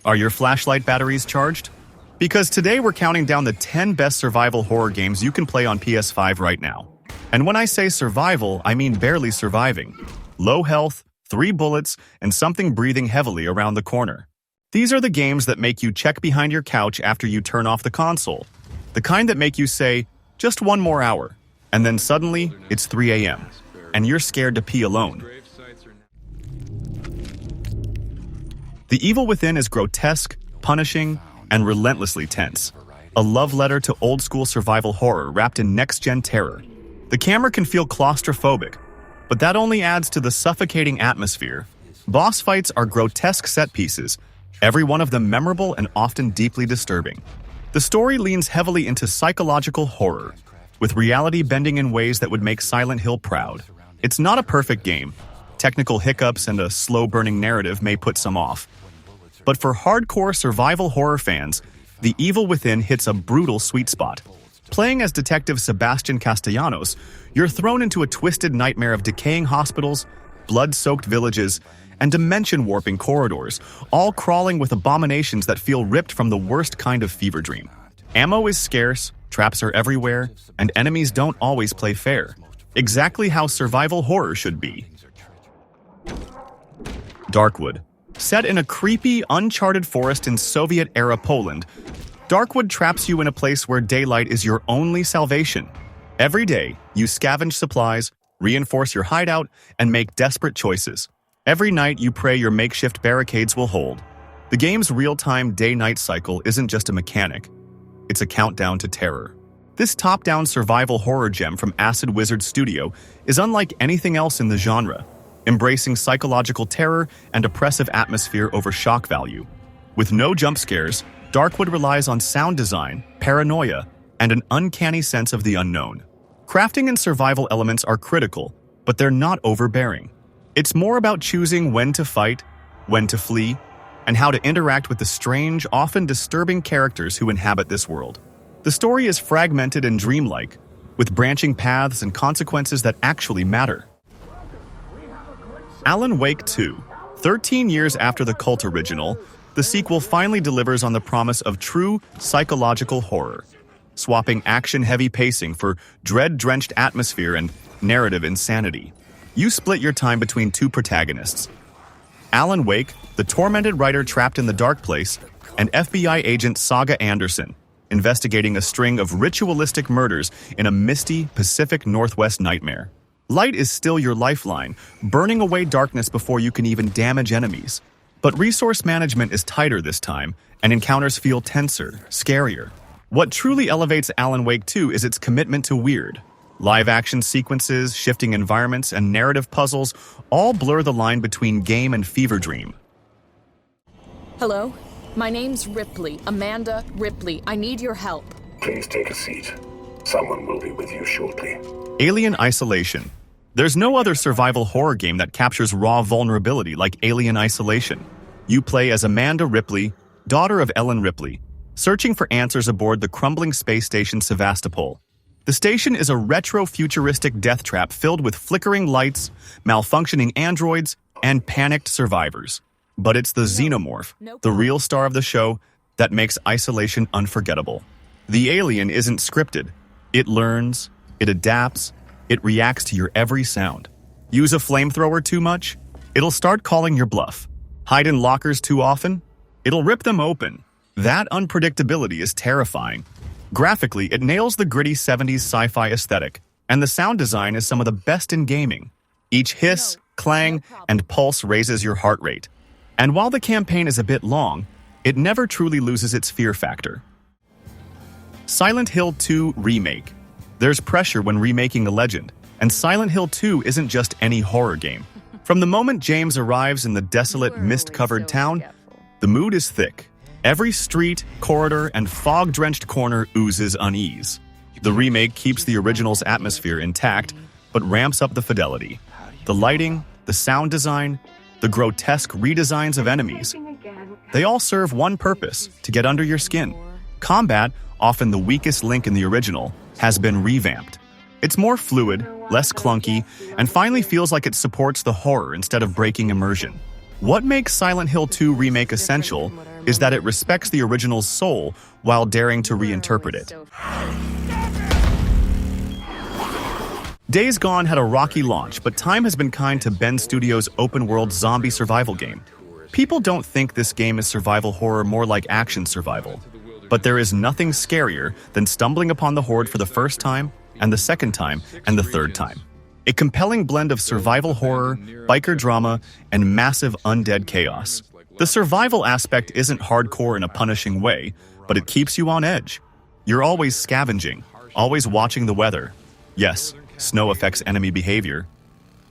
Are your flashlight batteries charged? Because today we're counting down the 10 best survival horror games you can play on PS5 right now. And when I say survival, I mean barely surviving. Low health, 3 bullets, and something breathing heavily around the corner. These are the games that make you check behind your couch after you turn off the console. The kind that make you say, just one more hour. And then suddenly, it's 3 a.m. and you're scared to pee alone. The Evil Within is grotesque, punishing, and relentlessly tense. A love letter to old-school survival horror wrapped in next-gen terror. The camera can feel claustrophobic, but that only adds to the suffocating atmosphere. Boss fights are grotesque set pieces, every one of them memorable and often deeply disturbing. The story leans heavily into psychological horror, with reality bending in ways that would make Silent Hill proud. It's not a perfect game. Technical hiccups and a slow-burning narrative may put some off. But for hardcore survival horror fans, The Evil Within hits a brutal sweet spot. Playing as Detective Sebastian Castellanos, you're thrown into a twisted nightmare of decaying hospitals, blood-soaked villages, and dimension-warping corridors, all crawling with abominations that feel ripped from the worst kind of fever dream. Ammo is scarce, traps are everywhere, and enemies don't always play fair. Exactly how survival horror should be. Darkwood. Set in a creepy, uncharted forest in Soviet-era Poland, Darkwood traps you in a place where daylight is your only salvation. Every day, you scavenge supplies, reinforce your hideout, and make desperate choices. Every night, you pray your makeshift barricades will hold. The game's real-time day-night cycle isn't just a mechanic. It's a countdown to terror. This top-down survival horror gem from Acid Wizard Studio is unlike anything else in the genre, embracing psychological terror and oppressive atmosphere over shock value. With no jump scares, Darkwood relies on sound design, paranoia, and an uncanny sense of the unknown. Crafting and survival elements are critical, but they're not overbearing. It's more about choosing when to fight, when to flee, and how to interact with the strange, often disturbing characters who inhabit this world. The story is fragmented and dreamlike, with branching paths and consequences that actually matter. Alan Wake 2. 13 years after the cult original, the sequel finally delivers on the promise of true psychological horror, swapping action-heavy pacing for dread-drenched atmosphere and narrative insanity. You split your time between two protagonists. Alan Wake, the tormented writer trapped in the dark place, and FBI agent Saga Anderson, investigating a string of ritualistic murders in a misty Pacific Northwest nightmare. Light is still your lifeline, burning away darkness before you can even damage enemies. But resource management is tighter this time, and encounters feel tenser, scarier. What truly elevates Alan Wake 2 is its commitment to weird. Live-action sequences, shifting environments, and narrative puzzles all blur the line between game and fever dream. Hello? My name's Ripley, Amanda Ripley. I need your help. Please take a seat. Someone will be with you shortly. Alien Isolation. There's no other survival horror game that captures raw vulnerability like Alien Isolation. You play as Amanda Ripley, daughter of Ellen Ripley, searching for answers aboard the crumbling space station Sevastopol. The station is a retro-futuristic death trap filled with flickering lights, malfunctioning androids, and panicked survivors. But it's the xenomorph, the real star of the show, that makes Isolation unforgettable. The alien isn't scripted. It learns, it adapts, it reacts to your every sound. Use a flamethrower too much? It'll start calling your bluff. Hide in lockers too often? It'll rip them open. That unpredictability is terrifying. Graphically, it nails the gritty 70s sci-fi aesthetic, and the sound design is some of the best in gaming. Each hiss, clang, and pulse raises your heart rate. And while the campaign is a bit long, it never truly loses its fear factor. Silent Hill 2 Remake. There's pressure when remaking a legend, and Silent Hill 2 isn't just any horror game. From the moment James arrives in the desolate, mist-covered town, the mood is thick. Every street, corridor, and fog-drenched corner oozes unease. The remake keeps the original's atmosphere intact, but ramps up the fidelity. The lighting, the sound design, the grotesque redesigns of enemies. They all serve one purpose, to get under your skin. Combat, often the weakest link in the original, has been revamped. It's more fluid, less clunky, and finally feels like it supports the horror instead of breaking immersion. What makes Silent Hill 2 Remake essential is that it respects the original's soul while daring to reinterpret it. Days Gone had a rocky launch, but time has been kind to Bend Studios' open-world zombie survival game. People don't think this game is survival horror, more like action survival. But there is nothing scarier than stumbling upon the horde for the first time, and the second time, and the third time. A compelling blend of survival horror, biker drama, and massive undead chaos. The survival aspect isn't hardcore in a punishing way, but it keeps you on edge. You're always scavenging, always watching the weather. Yes, snow affects enemy behavior.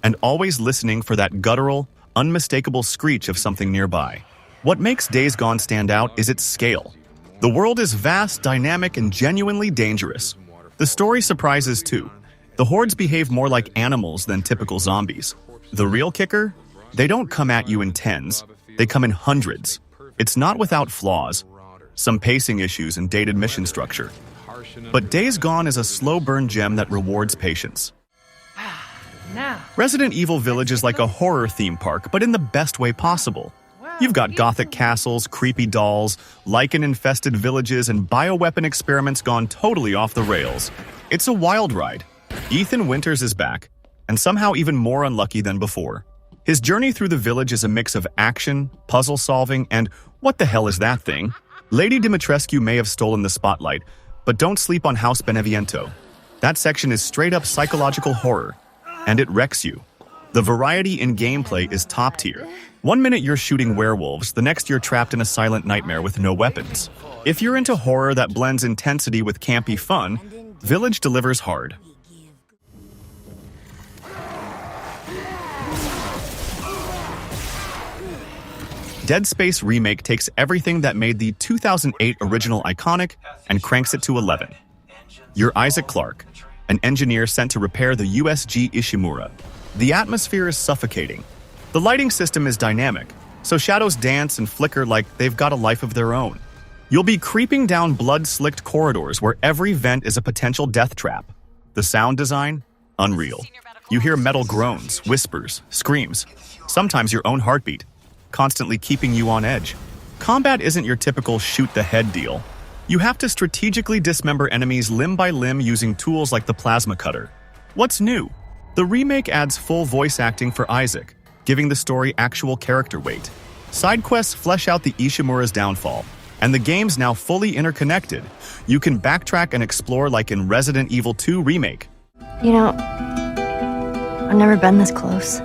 And always listening for that guttural, unmistakable screech of something nearby. What makes Days Gone stand out is its scale. The world is vast, dynamic, and genuinely dangerous. The story surprises too. The hordes behave more like animals than typical zombies. The real kicker? They don't come at you in tens. They come in hundreds. It's not without flaws. Some pacing issues and dated mission structure. But Days Gone is a slow burn gem that rewards patience. Resident Evil Village is like a horror theme park, but in the best way possible. You've got gothic castles, creepy dolls, lichen-infested villages, and bioweapon experiments gone totally off the rails. It's a wild ride. Ethan Winters is back, and somehow even more unlucky than before. His journey through the village is a mix of action, puzzle solving, and what the hell is that thing? Lady Dimitrescu may have stolen the spotlight, but don't sleep on House Beneviento. That section is straight-up psychological horror, and it wrecks you. The variety in gameplay is top tier. One minute you're shooting werewolves, the next you're trapped in a silent nightmare with no weapons. If you're into horror that blends intensity with campy fun, Village delivers hard. Dead Space Remake takes everything that made the 2008 original iconic and cranks it to 11. You're Isaac Clarke, an engineer sent to repair the USG Ishimura. The atmosphere is suffocating. The lighting system is dynamic, so shadows dance and flicker like they've got a life of their own. You'll be creeping down blood-slicked corridors where every vent is a potential death trap. The sound design? Unreal. You hear metal groans, whispers, screams, sometimes your own heartbeat, constantly keeping you on edge. Combat isn't your typical shoot-the-head deal. You have to strategically dismember enemies limb by limb using tools like the plasma cutter. What's new? The remake adds full voice acting for Isaac, giving the story actual character weight. Side quests flesh out the Ishimura's downfall, and the game's now fully interconnected. You can backtrack and explore like in Resident Evil 2 Remake. You know, I've never been this close.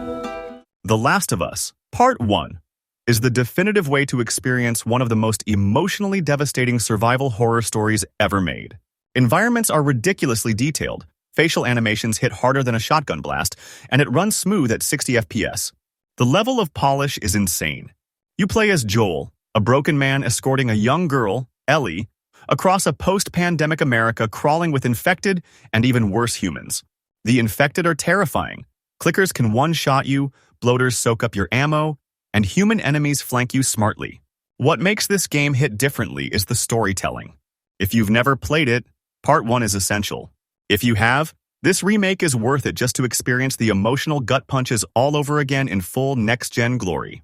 The Last of Us, Part 1, is the definitive way to experience one of the most emotionally devastating survival horror stories ever made. Environments are ridiculously detailed, facial animations hit harder than a shotgun blast, and it runs smooth at 60 FPS. The level of polish is insane. You play as Joel, a broken man escorting a young girl, Ellie, across a post-pandemic America crawling with infected and even worse humans. The infected are terrifying. Clickers can one-shot you, bloaters soak up your ammo, and human enemies flank you smartly. What makes this game hit differently is the storytelling. If you've never played it, Part 1 is essential. If you have, this remake is worth it just to experience the emotional gut punches all over again in full next-gen glory.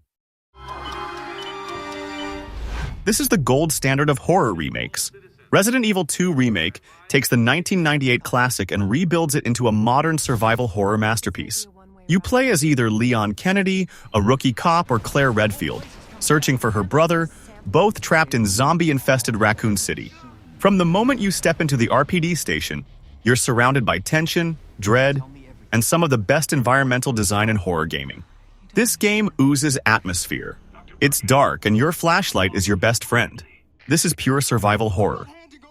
This is the gold standard of horror remakes. Resident Evil 2 Remake takes the 1998 classic and rebuilds it into a modern survival horror masterpiece. You play as either Leon Kennedy, a rookie cop, or Claire Redfield, searching for her brother, both trapped in zombie-infested Raccoon City. From the moment you step into the RPD station, you're surrounded by tension, dread, and some of the best environmental design in horror gaming. This game oozes atmosphere. It's dark, and your flashlight is your best friend. This is pure survival horror.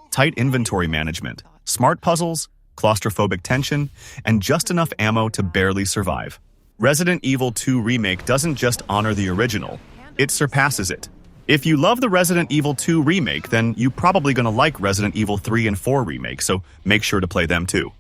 Tight inventory management, smart puzzles, claustrophobic tension, and just enough ammo to barely survive. Resident Evil 2 Remake doesn't just honor the original, it surpasses it. If you love the Resident Evil 2 Remake, then you're probably gonna like Resident Evil 3 and 4 Remake, so make sure to play them too.